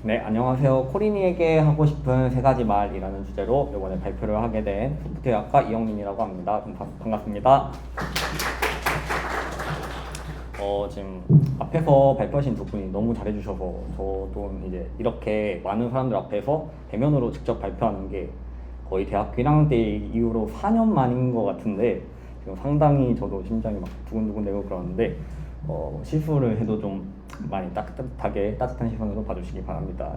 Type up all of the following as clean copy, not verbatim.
네, 안녕하세요. 코린이에게 하고 싶은 세 가지 말이라는 주제로 이번에 발표를 하게 된 소프트웨어학과 이영민이라고 합니다. 반갑습니다. 지금 앞에서 발표하신 두 분이 너무 잘해주셔서 저도 이제 이렇게 많은 사람들 앞에서 대면으로 직접 발표하는 게 거의 대학교 1학년 때 이후로 4년 만인 것 같은데 지금 상당히 저도 심장이 막 두근두근 되고 그러는데 실수를 해도 좀 많이 따뜻한 시선으로 봐주시기 바랍니다.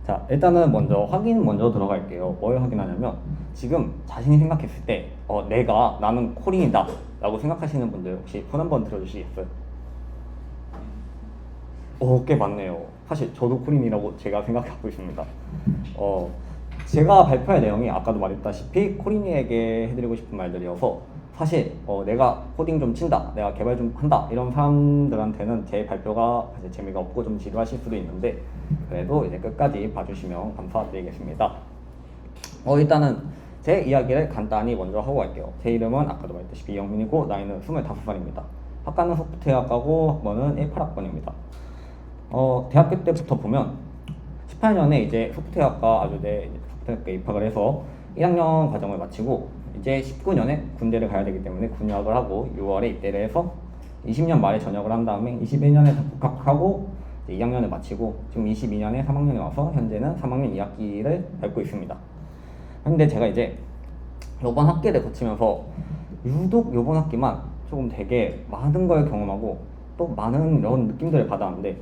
자, 일단은 먼저 들어갈게요. 뭘 확인하냐면 지금 자신이 생각했을 때 나는 코린이다 라고 생각하시는 분들 혹시 손 한번 들어주시겠어요? 꽤 많네요. 사실 저도 코린이라고 제가 생각하고 있습니다. 제가 발표할 내용이 아까도 말했다시피 코린이에게 해드리고 싶은 말들이어서 사실 내가 코딩 좀 친다, 내가 개발 좀 한다 이런 사람들한테는 제 발표가 사실 재미가 없고 좀 지루하실 수도 있는데 그래도 이제 끝까지 봐주시면 감사드리겠습니다. 일단은 제 이야기를 간단히 먼저 하고 갈게요. 제 이름은 아까도 말했다시피 이영민이고 나이는 25살입니다. 학과는 소프트웨어학과고 학번은 18학번입니다. 대학교 때부터 보면 18년에 이제 소프트웨어학과 소프트웨어학과에 입학을 해서 1학년 과정을 마치고 이제 19년에 군대를 가야 되기 때문에 군유학을 하고 6월에 입대를 해서 20년 말에 전역을 한 다음에 21년에 복학하고 2학년을 마치고 지금 22년에 3학년에 와서 현재는 3학년 2학기를 밟고 있습니다. 근데 제가 이제 이번 학기를 거치면서 유독 이번 학기만 조금 되게 많은 걸 경험하고 또 많은 이런 느낌들을 받았는데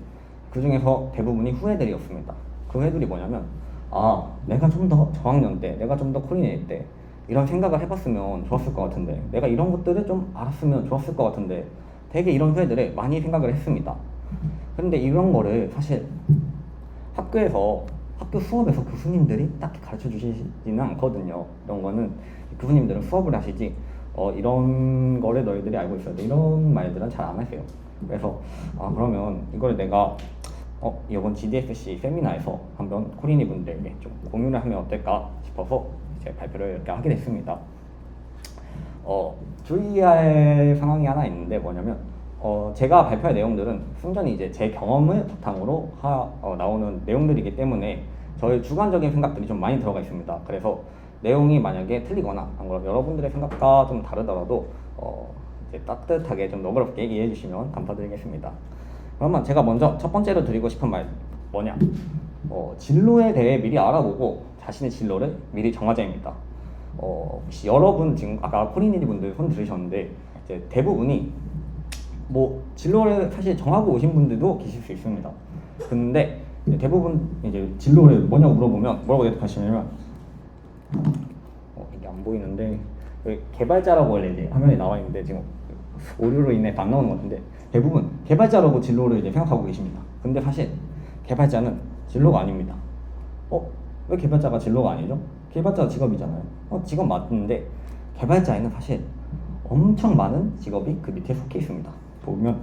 그 중에서 대부분이 후회들이었습니다. 그 후회들이 뭐냐면 내가 좀 더 저학년 때, 내가 좀 더 코린일 때 이런 생각을 해봤으면 좋았을 것 같은데 내가 이런 것들을 좀 알았으면 좋았을 것 같은데 되게 이런 후회들을 많이 생각을 했습니다. 근데 이런 거를 사실 학교 수업에서 교수님들이 딱히 가르쳐 주시지는 않거든요. 이런 거는 교수님들은 수업을 하시지 이런 거를 너희들이 알고 있어야 돼 이런 말들은 잘 안 하세요. 그래서 그러면 이걸 내가 이번 GDSC 세미나에서 한번 코린이 분들에게 좀 공유를 하면 어떨까 싶어서 제 발표를 이렇게 하게 됐습니다. 주의할 상황이 하나 있는데 뭐냐면 제가 발표할 내용들은 순전히 이제 제 경험을 바탕으로 나오는 내용들이기 때문에 저의 주관적인 생각들이 좀 많이 들어가 있습니다. 그래서 내용이 만약에 틀리거나 여러분들의 생각과 좀 다르더라도 이제 따뜻하게 좀 너그럽게 이해해 주시면 감사드리겠습니다. 그러면 제가 먼저 첫 번째로 드리고 싶은 말 뭐냐? 진로에 대해 미리 알아보고 자신의 진로를 미리 정하자입니다. 혹시 여러분 지금 아까 코린이 분들 손 들으셨는데 이제 대부분이 진로를 사실 정하고 오신 분들도 계실 수 있습니다. 근데 대부분 이제 진로를 뭐냐고 물어보면 뭐라고 대답하시냐면 이게 안 보이는데 개발자라고 원래 이제 화면에 나와 있는데 지금 오류로 인해 안 나오는 것 같은데 대부분 개발자라고 진로를 이제 생각하고 계십니다. 근데 사실 개발자는 진로가 아닙니다. 왜 개발자가 진로가 아니죠? 개발자가 직업이잖아요. 직업 맞는데 개발자에는 사실 엄청 많은 직업이 그 밑에 속해 있습니다. 보면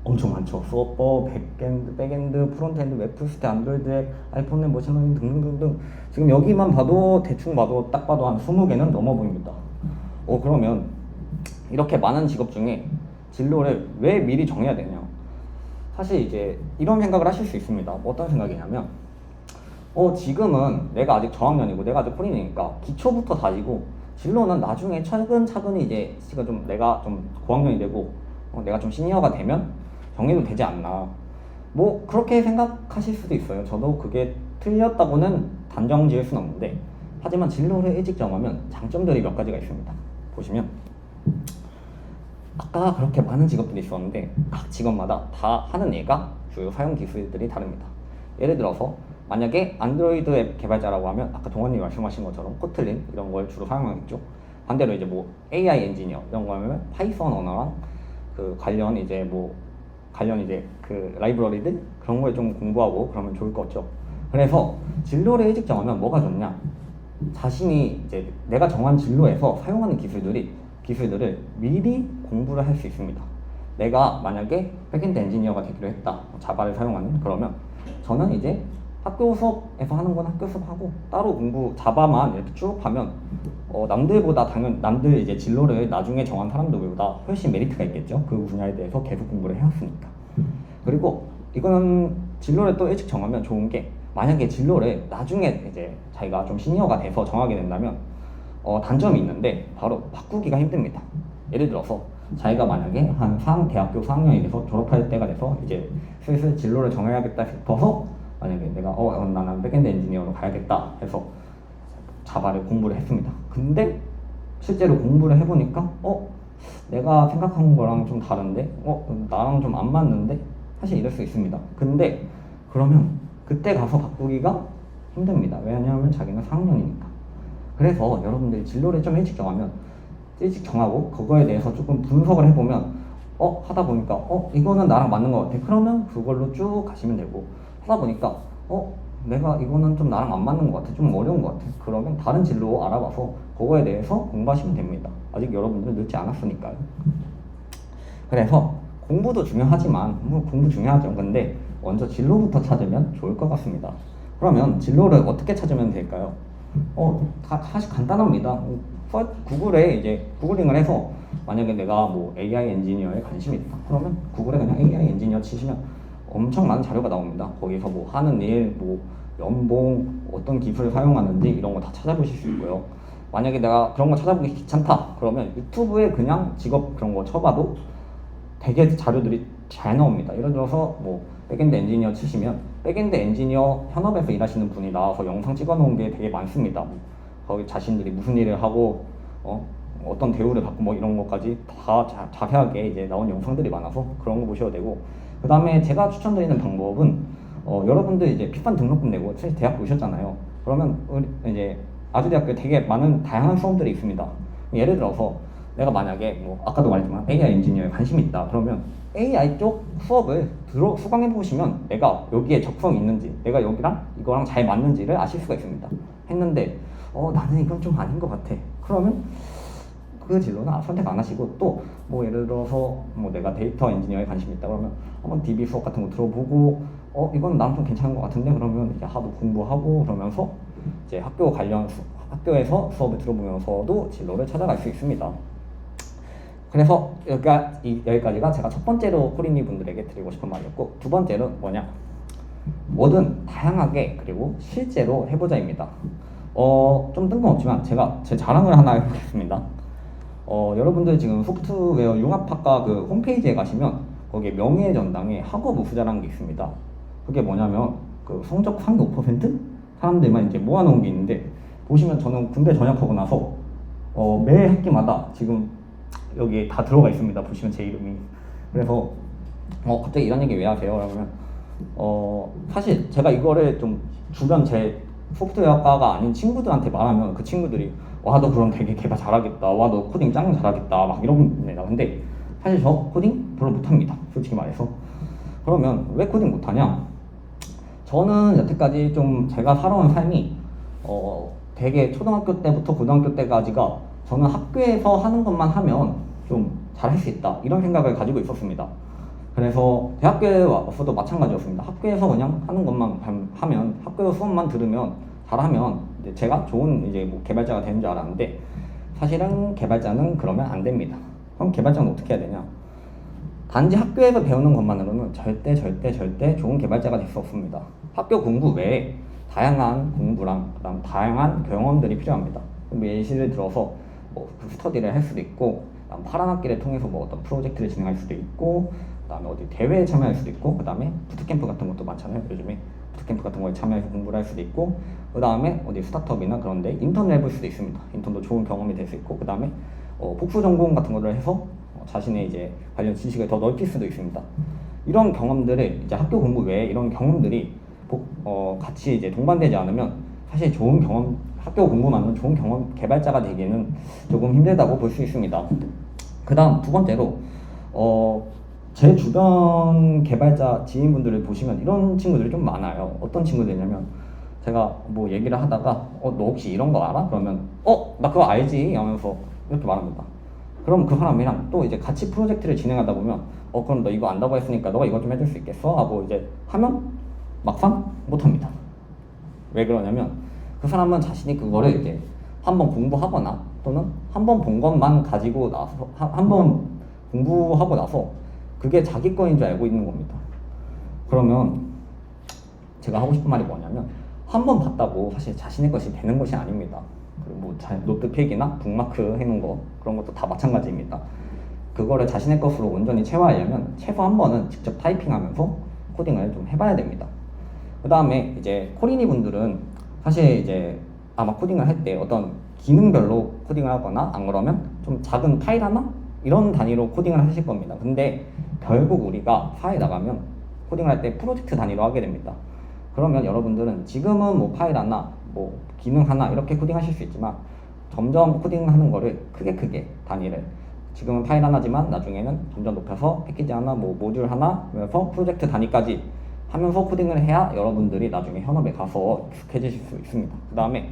엄청 많죠. 서버, 백엔드, 프론트엔드, 웹플스테, 안드로이드, 아이폰 앱, 머신러닝 등등등등 지금 여기만 봐도 대충 봐도 딱 봐도 한 20개는 넘어 보입니다. 그러면 이렇게 많은 직업 중에 진로를 왜 미리 정해야 되냐? 사실 이제 이런 생각을 하실 수 있습니다. 어떤 생각이냐면 지금은 내가 아직 저학년이고 내가 아직 코린이니까 기초부터 다지고 진로는 나중에 차근차근히 이제 내가 좀 고학년이 되고 내가 좀 시니어가 되면 정해도 되지 않나. 그렇게 생각하실 수도 있어요. 저도 그게 틀렸다고는 단정 지을 수는 없는데 하지만 진로를 일찍 정하면 장점들이 몇 가지가 있습니다. 보시면 아까 그렇게 많은 직업들이 있었는데 각 직업마다 다 하는 예가 주요 사용 기술들이 다릅니다. 예를 들어서 만약에 안드로이드 앱 개발자라고 하면 아까 동원님이 말씀하신 것처럼 코틀린 이런 걸 주로 사용하겠죠. 반대로 이제 AI 엔지니어 이런 거 하면 파이썬 언어랑 그 관련 그 라이브러리들 그런 걸 좀 공부하고 그러면 좋을 것 같죠. 그래서 진로를 일찍 정하면 뭐가 좋냐? 자신이 이제 내가 정한 진로에서 사용하는 기술들을 미리 공부를 할 수 있습니다. 내가 만약에 백엔드 엔지니어가 되기로 했다. 자바를 사용하는 그러면 저는 이제 학교 수업에서 하는 건 학교 수업하고 따로 자바만 이렇게 쭉 하면 남들 이제 진로를 나중에 정한 사람들보다 훨씬 메리트가 있겠죠. 그 분야에 대해서 계속 공부를 해왔으니까. 그리고 이거는 진로를 또 일찍 정하면 좋은 게, 만약에 진로를 나중에 이제 자기가 좀 시니어가 돼서 정하게 된다면 단점이 있는데 바로 바꾸기가 힘듭니다. 예를 들어서 자기가 만약에 대학교 4학년이 돼서 졸업할 때가 돼서 이제 슬슬 진로를 정해야겠다 싶어서 만약에 내가 나는 백엔드 엔지니어로 가야겠다 해서 자바를 공부를 했습니다. 근데 실제로 공부를 해보니까 내가 생각한 거랑 좀 다른데 나랑 좀 안 맞는데, 사실 이럴 수 있습니다. 근데 그러면 그때 가서 바꾸기가 힘듭니다. 왜냐하면 자기는 4학년이니까. 그래서 여러분들이 진로를 좀 일찍 정하고 그거에 대해서 조금 분석을 해보면 하다 보니까 이거는 나랑 맞는 것 같아. 그러면 그걸로 쭉 가시면 되고, 하다 보니까 내가 이거는 좀 나랑 안 맞는 것 같아, 좀 어려운 것 같아. 그러면 다른 진로 알아봐서 그거에 대해서 공부하시면 됩니다. 아직 여러분들은 늦지 않았으니까요. 그래서 공부도 중요하지만 공부 중요하죠. 근데 먼저 진로부터 찾으면 좋을 것 같습니다. 그러면 진로를 어떻게 찾으면 될까요? 사실 간단합니다. 구글에 이제 구글링을 해서 만약에 내가 뭐 AI 엔지니어에 관심이 있다, 그러면 구글에 그냥 AI 엔지니어 치시면 엄청 많은 자료가 나옵니다. 거기서 뭐 하는 일, 뭐 연봉, 어떤 기술을 사용하는지 이런 거 다 찾아보실 수 있고요. 만약에 내가 그런 거 찾아보기 귀찮다 그러면 유튜브에 그냥 직업 그런 거 쳐봐도 되게 자료들이 잘 나옵니다. 예를 들어서 뭐 백엔드 엔지니어 치시면 백엔드 엔지니어 현업에서 일하시는 분이 나와서 영상 찍어놓은 게 되게 많습니다. 거기 자신들이 무슨 일을 하고 어떤 대우를 받고 뭐 이런 것까지 다 자세하게 이제 나온 영상들이 많아서 그런 거 보셔도 되고, 그 다음에 제가 추천드리는 방법은 여러분들 이제 피판 등록금 내고 사실 대학 오셨잖아요. 그러면 이제 아주대학교에 되게 많은 다양한 수업들이 있습니다. 예를 들어서 내가 만약에 뭐 아까도 말했지만 AI 엔지니어에 관심이 있다 그러면 AI 쪽 수업을 수강해 보시면 내가 여기에 적성이 있는지, 내가 여기랑 이거랑 잘 맞는지를 아실 수가 있습니다. 했는데 나는 이건 좀 아닌 것 같아. 그러면 그 진로는 선택 안 하시고, 또 뭐 예를 들어서 뭐 내가 데이터 엔지니어에 관심이 있다 그러면 한번 DB 수업 같은 거 들어보고 이건 나랑 좀 괜찮은 것 같은데 그러면 이제 하도 공부하고 그러면서 이제 학교에서 수업을 들어보면서도 진로를 찾아갈 수 있습니다. 그래서 여기까지가 제가 첫 번째로 코린이 분들에게 드리고 싶은 말이었고, 두 번째는 뭐냐, 뭐든 다양하게 그리고 실제로 해보자입니다. 좀 뜬금없지만 제가 제 자랑을 하나 해보겠습니다. 여러분들 지금 소프트웨어 융합학과 그 홈페이지에 가시면 거기에 명예전당에 학업 우수자라는 게 있습니다. 그게 뭐냐면 그 성적 상위 5% 사람들만 이제 모아놓은 게 있는데, 보시면 저는 군대 전역하고 나서 매 학기마다 지금 여기 다 들어가 있습니다. 보시면 제 이름이. 그래서 갑자기 이런 얘기 왜 하세요? 그러면 사실 제가 이거를 좀 주변 제 소프트웨어과가 아닌 친구들한테 말하면 그 친구들이 와 너 그럼 되게 개발 잘하겠다, 와 너 코딩 짱 잘하겠다 막 이럽니다. 근데 사실 저 코딩 별로 못합니다, 솔직히 말해서. 그러면 왜 코딩 못하냐, 저는 여태까지 좀 제가 살아온 삶이 되게 초등학교 때부터 고등학교 때까지가 저는 학교에서 하는 것만 하면 좀 잘할 수 있다 이런 생각을 가지고 있었습니다. 그래서 대학교에 와서도 마찬가지였습니다. 학교에서 그냥 하는 것만 하면, 학교 수업만 들으면 잘하면 이제 제가 좋은 이제 뭐 개발자가 되는 줄 알았는데, 사실은 개발자는 그러면 안 됩니다. 그럼 개발자는 어떻게 해야 되냐, 단지 학교에서 배우는 것만으로는 절대 좋은 개발자가 될 수 없습니다. 학교 공부 외에 다양한 공부랑 그다음 다양한 경험들이 필요합니다. 예시를 들어서 뭐 스터디를 할 수도 있고, 그다음 파란 학기를 통해서 뭐 어떤 프로젝트를 진행할 수도 있고, 그다음에 어디 대회에 참여할 수도 있고, 그다음에 부트캠프 같은 것도 많잖아요. 요즘에 부트캠프 같은 거에 참여해서 공부를 할 수도 있고, 그다음에 어디 스타트업이나 그런데 인턴을 해볼 수도 있습니다. 인턴도 좋은 경험이 될 수 있고, 그다음에 복수 전공 같은 거를 해서 자신의 이제 관련 지식을 더 넓힐 수도 있습니다. 이런 경험들을 이제 학교 공부 외에 이런 경험들이 같이 이제 동반되지 않으면 사실 좋은 경험, 학교 공부만은 좋은 경험 개발자가 되기는 조금 힘들다고 볼 수 있습니다. 그 다음 두 번째로 제 주변 개발자 지인분들을 보시면 이런 친구들이 좀 많아요. 어떤 친구들이냐면 제가 뭐 얘기를 하다가 너 혹시 이런 거 알아? 그러면 나 그거 알지? 하면서 이렇게 말합니다. 그럼 그 사람이랑 또 이제 같이 프로젝트를 진행하다 보면 그럼 너 이거 안다고 했으니까 너가 이거 좀 해줄 수 있겠어? 하고 이제 하면 막상 못합니다. 왜 그러냐면 그 사람은 자신이 그거를 이제 한번 공부하거나 또는 한번 본 것만 가지고 나서 한번 공부하고 나서 그게 자기 거인 줄 알고 있는 겁니다. 그러면 제가 하고 싶은 말이 뭐냐면 한 번 봤다고 사실 자신의 것이 되는 것이 아닙니다. 그리고 뭐 노트 필기나 북마크 해놓은 거 그런 것도 다 마찬가지입니다. 그거를 자신의 것으로 온전히 채워하려면 최소 한 번은 직접 타이핑하면서 코딩을 좀 해봐야 됩니다. 그 다음에 이제 코리니 분들은 사실 이제 아마 코딩을 할 때 어떤 기능별로 코딩을 하거나 안 그러면 좀 작은 파일 하나 이런 단위로 코딩을 하실 겁니다. 근데 결국 우리가 사회에 나가면 코딩을 할 때 프로젝트 단위로 하게 됩니다. 그러면 여러분들은 지금은 뭐 파일 하나, 뭐 기능 하나 이렇게 코딩하실 수 있지만 점점 코딩하는 거를 크게 단위를 지금은 파일 하나지만 나중에는 점점 높여서 패키지 하나, 뭐 모듈 하나 하면서 프로젝트 단위까지 하면서 코딩을 해야 여러분들이 나중에 현업에 가서 익숙해지실 수 있습니다. 그 다음에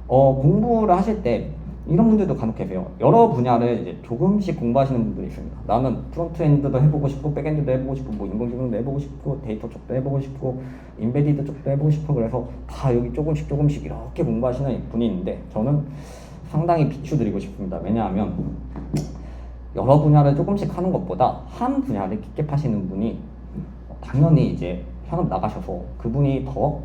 공부를 하실 때 이런 분들도 간혹 계세요. 여러 분야를 이제 조금씩 공부하시는 분들이 있습니다. 나는 프론트엔드도 해보고 싶고 백엔드도 해보고 싶고 뭐 인공지능도 해보고 싶고 데이터 쪽도 해보고 싶고 인베디드 쪽도 해보고 싶고 그래서 다 여기 조금씩 이렇게 공부하시는 분이 있는데 저는 상당히 비추드리고 싶습니다. 왜냐하면 여러 분야를 조금씩 하는 것보다 한 분야를 깊게 파시는 분이 당연히 이제 현업 나가셔서 그분이 더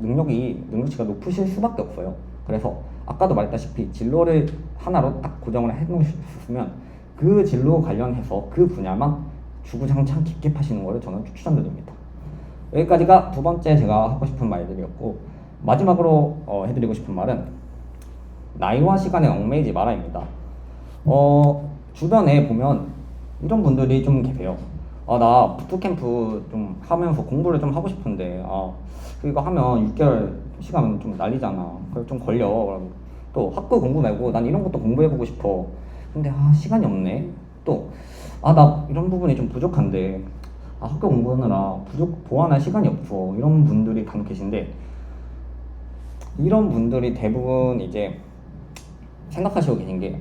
능력치가 높으실 수밖에 없어요. 그래서 아까도 말했다시피 진로를 하나로 딱 고정을 해놓으셨으면 그 진로 관련해서 그 분야만 주구장창 깊게 파시는 거를 저는 추천드립니다. 여기까지가 두 번째 제가 하고 싶은 말들이었고 마지막으로 해드리고 싶은 말은 나이와 시간에 얽매이지 마라입니다. 주변에 보면 이런 분들이 좀 계세요. 나 부트캠프 좀 하면서 공부를 좀 하고 싶은데 이거 하면 6개월 시간 좀 날리잖아. 그래서 좀 걸려. 또 학교 공부 말고 난 이런 것도 공부해보고 싶어. 근데 시간이 없네. 또 나 이런 부분이 좀 부족한데 학교 공부하느라 보완할 시간이 없어. 이런 분들이 간혹 계신데 이런 분들이 대부분 이제 생각하시고 계신 게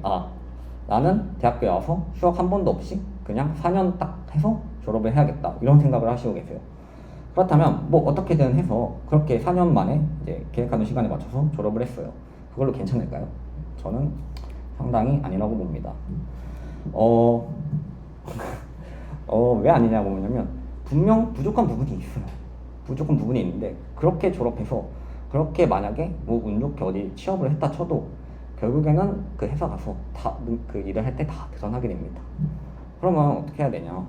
나는 대학교에 와서 휴학 한 번도 없이 그냥 4년 딱 해서 졸업을 해야겠다 이런 생각을 하시고 계세요. 그렇다면 뭐 어떻게든 해서 그렇게 4년 만에 이제 계획하는 시간에 맞춰서 졸업을 했어요. 그걸로 괜찮을까요? 저는 상당히 아니라고 봅니다. 왜 아니냐고 보냐면 분명 부족한 부분이 있어요. 부족한 부분이 있는데 그렇게 졸업해서 그렇게 만약에 뭐 운 좋게 어디 취업을 했다 쳐도 결국에는 그 회사 가서 다 그 일을 할 때 다 드러나게 됩니다. 그러면 어떻게 해야 되냐?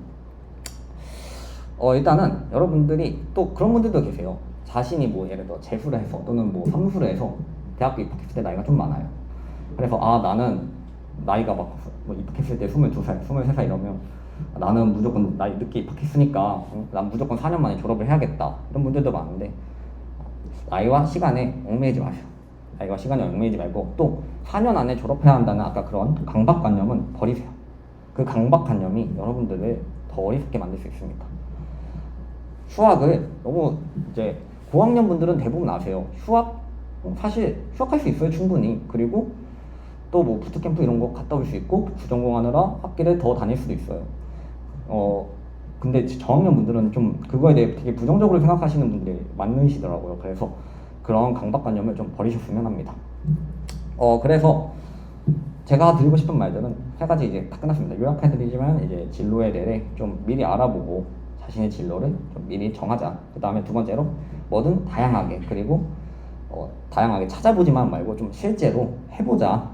일단은 여러분들이 또 그런 분들도 계세요. 자신이 뭐 예를 들어 재수를 해서 또는 뭐 삼수를 해서 대학교 입학했을 때 나이가 좀 많아요. 그래서 나는 나이가 막 뭐 입학했을 때 22살, 23살 이러면 나는 무조건 나이 늦게 입학했으니까 난 무조건 4년 만에 졸업을 해야겠다 이런 분들도 많은데 나이와 시간에 얽매이지 마세요. 나이와 시간에 얽매이지 말고 또 4년 안에 졸업해야 한다는 아까 그런 강박관념은 버리세요. 그 강박관념이 여러분들을 더 어리석게 만들 수 있습니다. 휴학을 너무 이제 고학년 분들은 대부분 아세요. 사실 휴학할 수 있어요 충분히. 그리고 또 뭐 부트캠프 이런 거 갔다 올 수 있고 부전공하느라 학기를 더 다닐 수도 있어요. 근데 저학년 분들은 좀 그거에 대해 되게 부정적으로 생각하시는 분들이 많으시더라고요. 그래서 그런 강박관념을 좀 버리셨으면 합니다. 그래서 제가 드리고 싶은 말들은 세 가지 이제 다 끝났습니다. 요약해드리지만 이제 진로에 대해 좀 미리 알아보고 자신의 진로를 좀 미리 정하자. 그 다음에 두 번째로 뭐든 다양하게 그리고 다양하게 찾아보지만 말고 좀 실제로 해보자.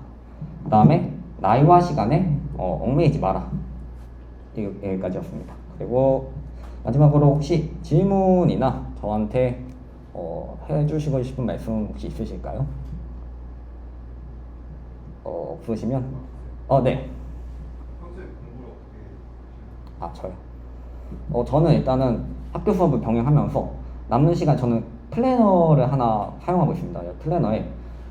그 다음에 나이와 시간에 얽매이지 마라. 여기까지였습니다. 그리고 마지막으로 혹시 질문이나 저한테 해주시고 싶은 말씀 혹시 있으실까요? 없으시면 네. 평소에 공부를 어떻게 저요. 저는 일단은 학교 수업을 병행하면서 남는 시간 저는 플래너를 하나 사용하고 있습니다. 플래너에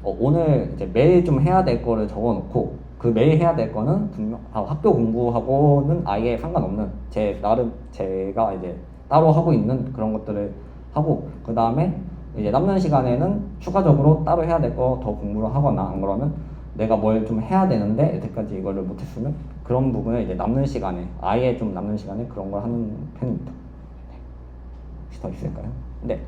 오늘 이제 매일 좀 해야 될 거를 적어놓고 그 매일 해야 될 거는 분명 학교 공부하고는 아예 상관없는 제가 이제 따로 하고 있는 그런 것들을 하고 그 다음에 이제 남는 시간에는 추가적으로 따로 해야 될 거 더 공부를 하거나 안 그러면 내가 뭘 좀 해야 되는데 여태까지 이거를 못했으면 그런 부분을 이제 남는 시간에 아예 좀 남는 시간에 그런 걸 하는 편입니다. 네. 혹시 더 있을까요? 네.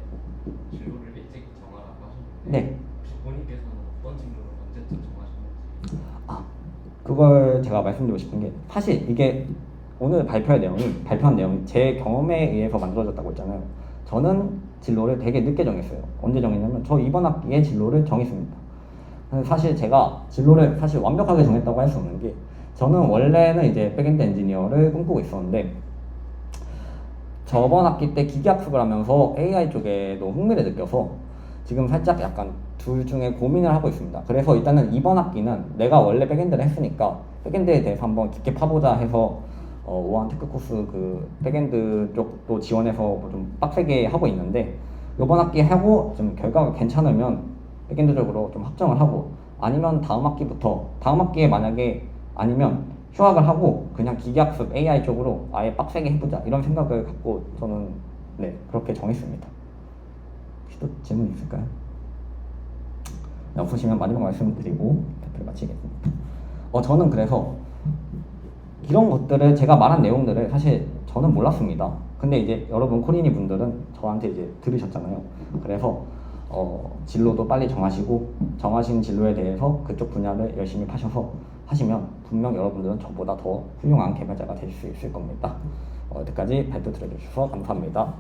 진로를 일찍 정하라고 하셨는데 네. 혹시 본인께서는 어떤 진로를 언제쯤 정하셨는지? 그걸 제가 말씀드리고 싶은 게 사실 이게 오늘 발표한 내용이 제 경험에 의해서 만들어졌다고 했잖아요. 저는 진로를 되게 늦게 정했어요. 언제 정했냐면 저 이번 학기에 진로를 정했습니다. 근데 사실 제가 진로를 사실 완벽하게 정했다고 할 수 없는 게 저는 원래는 이제 백엔드 엔지니어를 꿈꾸고 있었는데 저번 학기 때 기계학습을 하면서 AI 쪽에도 흥미를 느껴서 지금 살짝 약간 둘 중에 고민을 하고 있습니다. 그래서 일단은 이번 학기는 내가 원래 백엔드를 했으니까 백엔드에 대해서 한번 깊게 파보자 해서 우한 테크 코스 그 백엔드 쪽도 지원해서 뭐 좀 빡세게 하고 있는데 이번 학기 하고 좀 결과가 괜찮으면 백엔드 쪽으로 좀 확정을 하고 아니면 다음 학기에 만약에 아니면 휴학을 하고 그냥 기계학습 AI 쪽으로 아예 빡세게 해보자 이런 생각을 갖고 저는 네 그렇게 정했습니다. 혹시 또 질문 있을까요? 네, 없으시면 마지막 말씀드리고 발표를 마치겠습니다. 저는 그래서 이런 것들을 제가 말한 내용들을 사실 저는 몰랐습니다. 근데 이제 여러분 코린이 분들은 저한테 이제 들으셨잖아요. 그래서 진로도 빨리 정하시고 정하신 진로에 대해서 그쪽 분야를 열심히 파셔서 하시면 분명 여러분들은 저보다 더 훌륭한 개발자가 될 수 있을 겁니다. 여태까지 발표 들어주셔서 감사합니다.